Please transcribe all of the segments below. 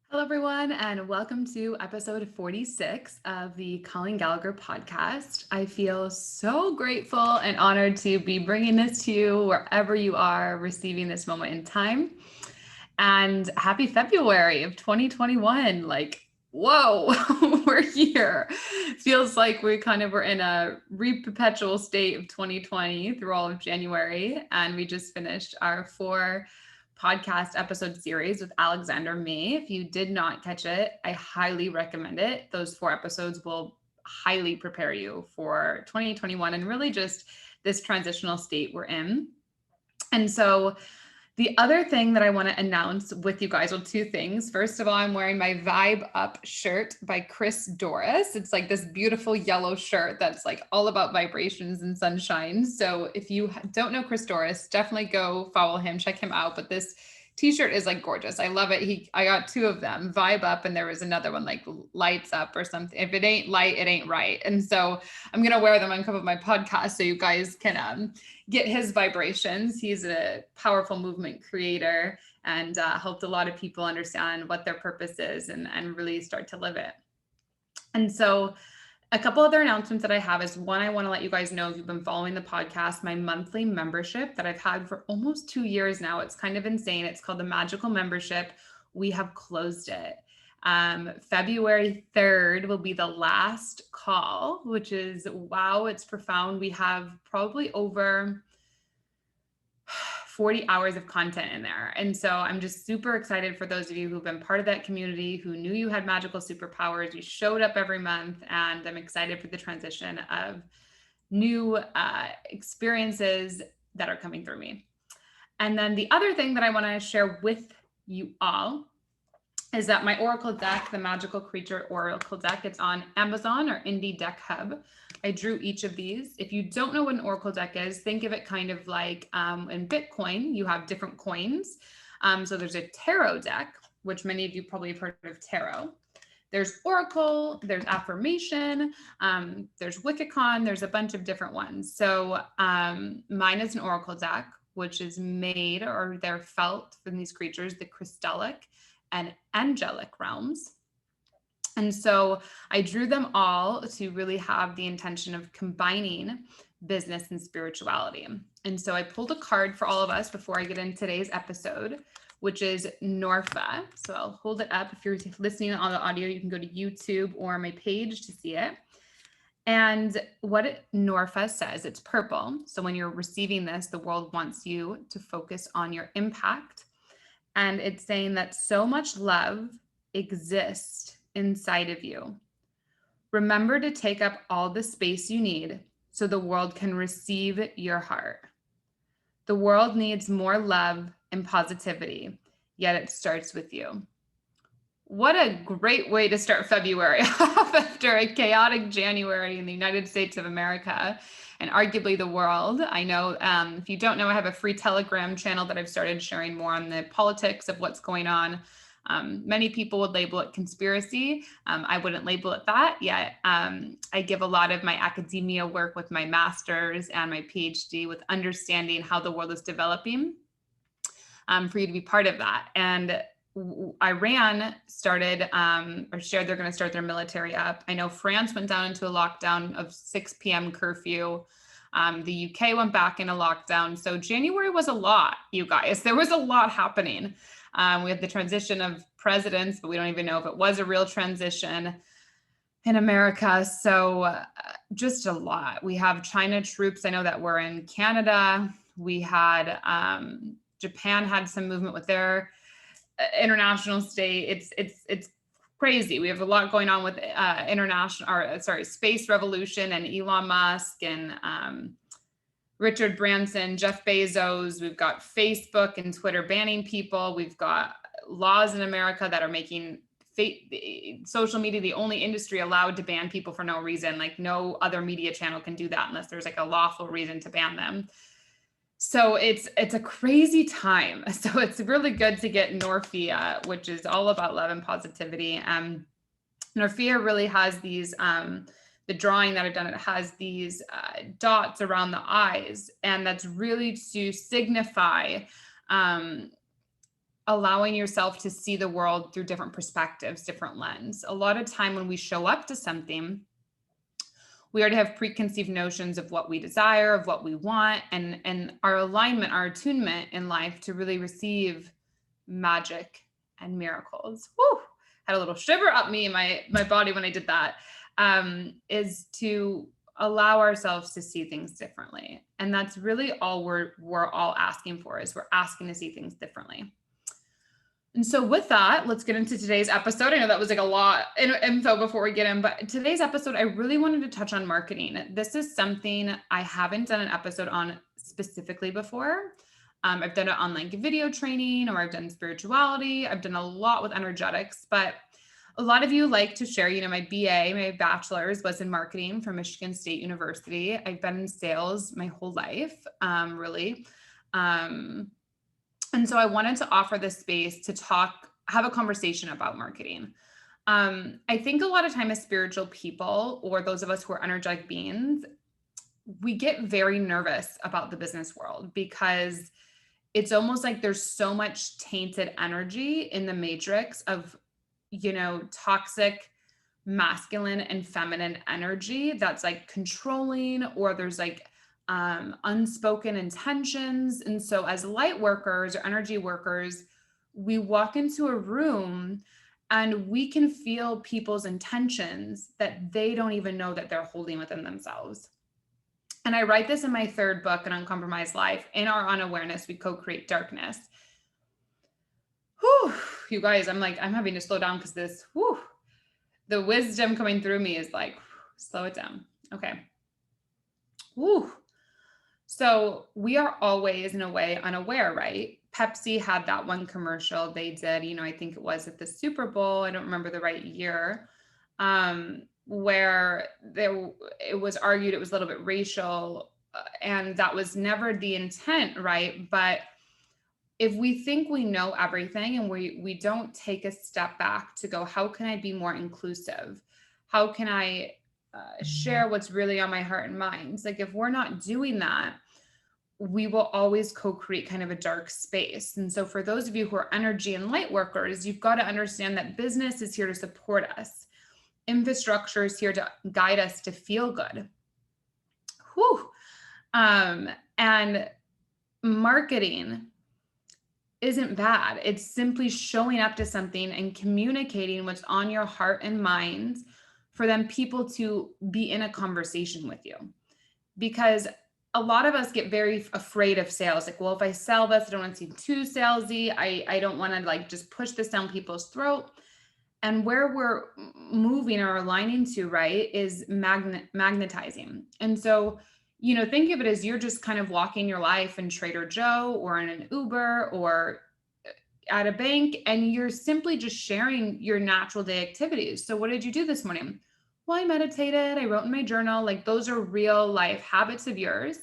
Hello, everyone, and welcome to episode 46 of the Colleen podcast. I feel so grateful and honored to be bringing this to you wherever you are receiving this moment in time. And happy February of 2021. Whoa, we're here. Feels like we kind of were in a perpetual state of 2020 through all of January. And we just finished our podcast episode series with Alexander May. If you did not catch it, I highly recommend it. Those 4 episodes will highly prepare you for 2021 and really just this transitional state we're in. And so the other thing that I want to announce with you guys, well, 2 things. First of all, I'm wearing my Vibe Up shirt by Chris Doris. It's like this beautiful yellow shirt that's like all about vibrations and sunshine. So if you don't know Chris Doris, definitely go follow him, check him out. But this t-shirt is like gorgeous. I love it. I got 2 of them, Vibe Up, and there was another one like Lights Up or something. If it ain't light, it ain't right. And so I'm going to wear them on top of my podcast so you guys can get his vibrations. He's a powerful movement creator and helped a lot of people understand what their purpose is and really start to live it. And so a couple other announcements that I have is one, I want to let you guys know if you've been following the podcast, my monthly membership that I've had for almost 2 years now. It's kind of insane. It's called the Magical Membership. We have closed it. February 3rd will be the last call, which is, wow, it's profound. We have probably over 40 hours of content in there. And so I'm just super excited for those of you who've been part of that community, who knew you had magical superpowers. You showed up every month, and I'm excited for the transition of new experiences that are coming through me. And then the other thing that I want to share with you all is that my Oracle deck, the Magical Creature Oracle deck, it's on Amazon or Indie Deck Hub. I drew each of these. If you don't know what an Oracle deck is, think of it kind of like in Bitcoin, you have different coins. So there's a tarot deck, which many of you probably have heard of tarot. There's Oracle, there's Affirmation, there's Wiccan, there's a bunch of different ones. So mine is an Oracle deck, which is made, or they're felt from these creatures, the crystallic and angelic realms. And so I drew them all to really have the intention of combining business and spirituality. And so I pulled a card for all of us before I get into today's episode, which is Norfa. So I'll hold it up. If you're listening on the audio, you can go to YouTube or my page to see it. And what Norfa says, it's purple. So when you're receiving this, the world wants you to focus on your impact. And it's saying that so much love exists inside of you. Remember to take up all the space you need so the world can receive your heart. The world needs more love and positivity, yet it starts with you. What a great way to start February off after a chaotic January in the United States of America and arguably the world. I know if you don't know, I have a free Telegram channel that I've started sharing more on the politics of what's going on. Many people would label it conspiracy. I wouldn't label it that yet. I give a lot of my academia work with my master's and my PhD with understanding how the world is developing for you to be part of that. And Iran started or shared they're going to start their military up. I know France went down into a lockdown of 6 p.m. curfew. The UK went back in a lockdown. So January was a lot, you guys. There was a lot happening. We had the transition of presidents, but we don't even know if it was a real transition in America. So just a lot. We have China troops. I know that we're in Canada. We had Japan had some movement with their international state. It's crazy. We have a lot going on with space revolution and Elon Musk and Richard Branson, Jeff Bezos. We've got Facebook and Twitter banning people. We've got laws in America that are making social media the only industry allowed to ban people for no reason. Like no other media channel can do that unless there's like a lawful reason to ban them. So it's a crazy time. So it's really good to get Norphia, which is all about love and positivity. Norphia really has these, the drawing that I've done, it has these dots around the eyes, and that's really to signify allowing yourself to see the world through different perspectives, different lens. A lot of time when we show up to something, we already have preconceived notions of what we desire, of what we want, and our alignment, our attunement in life to really receive magic and miracles. Woo! Had a little shiver up me in my body when I did that. Is to allow ourselves to see things differently. And that's really all we're all asking for, is we're asking to see things differently. And so with that, let's get into today's episode. I know that was like a lot of info before we get in, but today's episode, I really wanted to touch on marketing. This is something I haven't done an episode on specifically before. I've done it on like video training, or I've done spirituality. I've done a lot with energetics, but a lot of you like to share, my BA, my bachelor's was in marketing from Michigan State University. I've been in sales my whole life, really. And so I wanted to offer this space to have a conversation about marketing. I think a lot of time as spiritual people, or those of us who are energetic beings, we get very nervous about the business world, because it's almost like there's so much tainted energy in the matrix of, toxic masculine and feminine energy that's like controlling, or there's like unspoken intentions. And so as light workers or energy workers, we walk into a room and we can feel people's intentions that they don't even know that they're holding within themselves. And I write this in my third book, An Uncompromised Life. In our unawareness, we co-create darkness. Whew, you guys, I'm having to slow down, because the wisdom coming through me is like, slow it down. Okay. Whew. So we are always in a way unaware, right? Pepsi had that one commercial they did, I think it was at the Super Bowl. I don't remember the right year, where it was argued it was a little bit racial, and that was never the intent, right? But if we think we know everything, and we don't take a step back to go, how can I be more inclusive? How can I share what's really on my heart and mind? It's like, if we're not doing that, we will always co-create kind of a dark space. And so for those of you who are energy and light workers, you've got to understand that business is here to support us. Infrastructure is here to guide us to feel good. Whew. And marketing isn't bad. It's simply showing up to something and communicating what's on your heart and mind for them people to be in a conversation with you. Because a lot of us get very afraid of sales. Like, well, if I sell this, I don't want to seem too salesy. I don't want to like just push this down people's throat. And where we're moving or aligning to, right, is magnetizing. And so, think of it as you're just kind of walking your life in Trader Joe or in an Uber or at a bank, and you're simply just sharing your natural day activities. So what did you do this morning? Well, I meditated, I wrote in my journal. Like, those are real life habits of yours.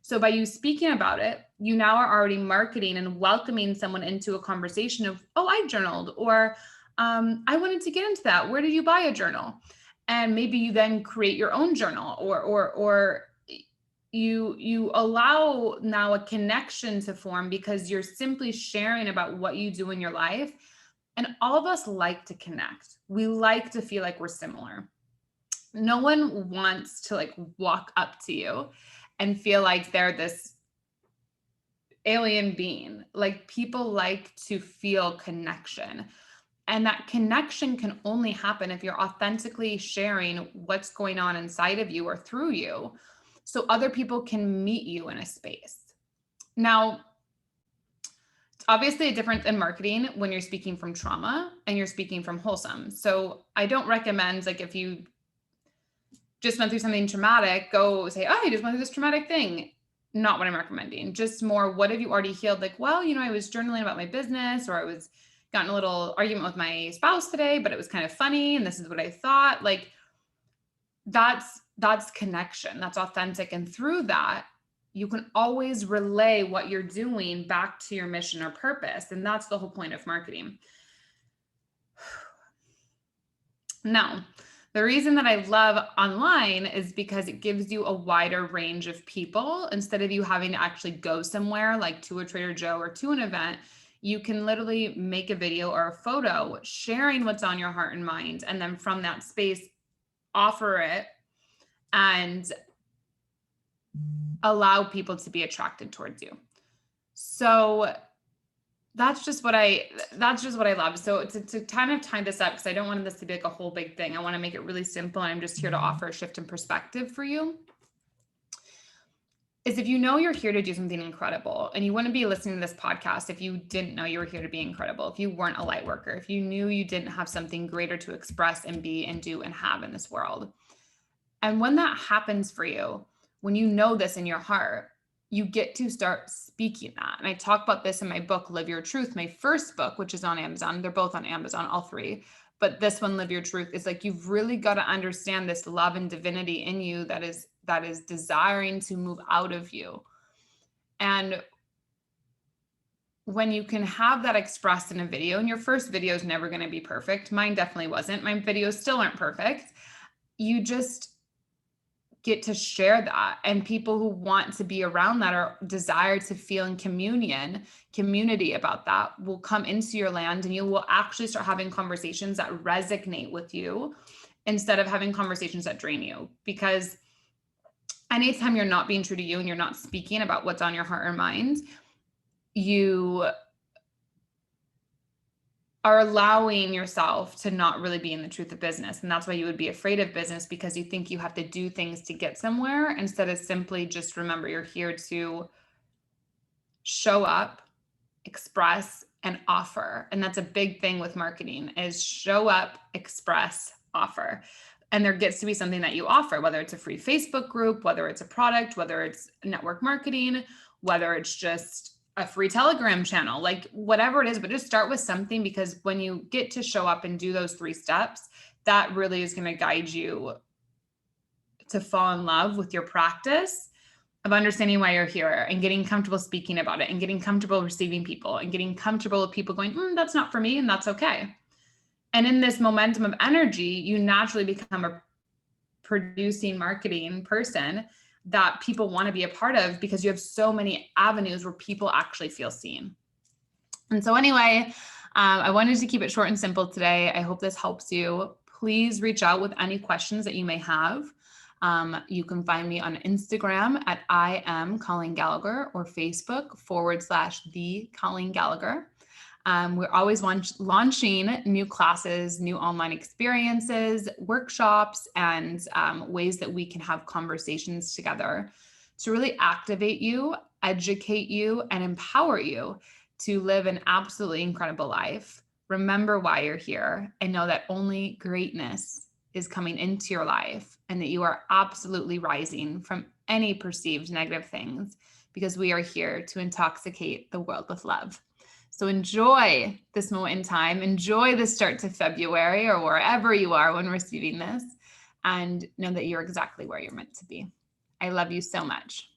So by you speaking about it, you now are already marketing and welcoming someone into a conversation of, oh, I journaled, or I wanted to get into that. Where did you buy a journal? And maybe you then create your own journal, or you allow now a connection to form, because you're simply sharing about what you do in your life. And all of us like to connect. We like to feel like we're similar. No one wants to like walk up to you and feel like they're this alien being. Like, people like to feel connection. And that connection can only happen if you're authentically sharing what's going on inside of you or through you, so other people can meet you in a space. Now, it's obviously a difference in marketing when you're speaking from trauma and you're speaking from wholesome. So I don't recommend, like, if you just went through something traumatic, go say, oh, I just went through this traumatic thing. Not what I'm recommending. Just more, what have you already healed? Like, well, I was journaling about my business, or I was got in a little argument with my spouse today, but it was kind of funny, and this is what I thought. Like, that's connection. That's authentic. And through that, you can always relay what you're doing back to your mission or purpose. And that's the whole point of marketing. Now, the reason that I love online is because it gives you a wider range of people. Instead of you having to actually go somewhere like to a Trader Joe or to an event, You can literally make a video or a photo sharing what's on your heart and mind, and then from that space, offer it and allow people to be attracted towards you. So that's just what I love. So to kind of tie this up, because I don't want this to be like a whole big thing. I want to make it really simple. And I'm just here to offer a shift in perspective for you. Is if you know you're here to do something incredible, and you wouldn't be listening to this podcast if you didn't know you were here to be incredible, if you weren't a light worker, if you knew you didn't have something greater to express and be and do and have in this world. And when that happens for you, when you know this in your heart, you get to start speaking that. And I talk about this in my book, Live Your Truth, my first book, which is on Amazon. They're both on Amazon, all three. But this one, Live Your Truth, is like, you've really got to understand this love and divinity in you that is desiring to move out of you. And when you can have that expressed in a video, and your first video is never going to be perfect. Mine definitely wasn't. My videos still aren't perfect. You just get to share that, and people who want to be around that or desire to feel in community about that will come into your land, and you will actually start having conversations that resonate with you instead of having conversations that drain you. Because anytime you're not being true to you and you're not speaking about what's on your heart or mind, you are allowing yourself to not really be in the truth of business. And that's why you would be afraid of business, because you think you have to do things to get somewhere, instead of simply just remember you're here to show up, express, and offer. And that's a big thing with marketing, is show up, express, offer. And there gets to be something that you offer, whether it's a free Facebook group, whether it's a product, whether it's network marketing, whether it's just a free Telegram channel, like whatever it is, but just start with something, because when you get to show up and do those 3 steps, that really is going to guide you to fall in love with your practice of understanding why you're here, and getting comfortable speaking about it, and getting comfortable receiving people, and getting comfortable with people going, that's not for me. And that's okay. And in this momentum of energy, you naturally become a producing marketing person that people want to be a part of, because you have so many avenues where people actually feel seen. And so anyway, I wanted to keep it short and simple today. I hope this helps you. Please reach out with any questions that you may have. You can find me on Instagram at I am Colleen Gallagher, or Facebook /the Colleen Gallagher. We're always launching new classes, new online experiences, workshops, and ways that we can have conversations together to really activate you, educate you, and empower you to live an absolutely incredible life. Remember why you're here, and know that only greatness is coming into your life, and that you are absolutely rising from any perceived negative things, because we are here to intoxicate the world with love. So enjoy this moment in time, enjoy the start to February, or wherever you are when receiving this, and know that you're exactly where you're meant to be. I love you so much.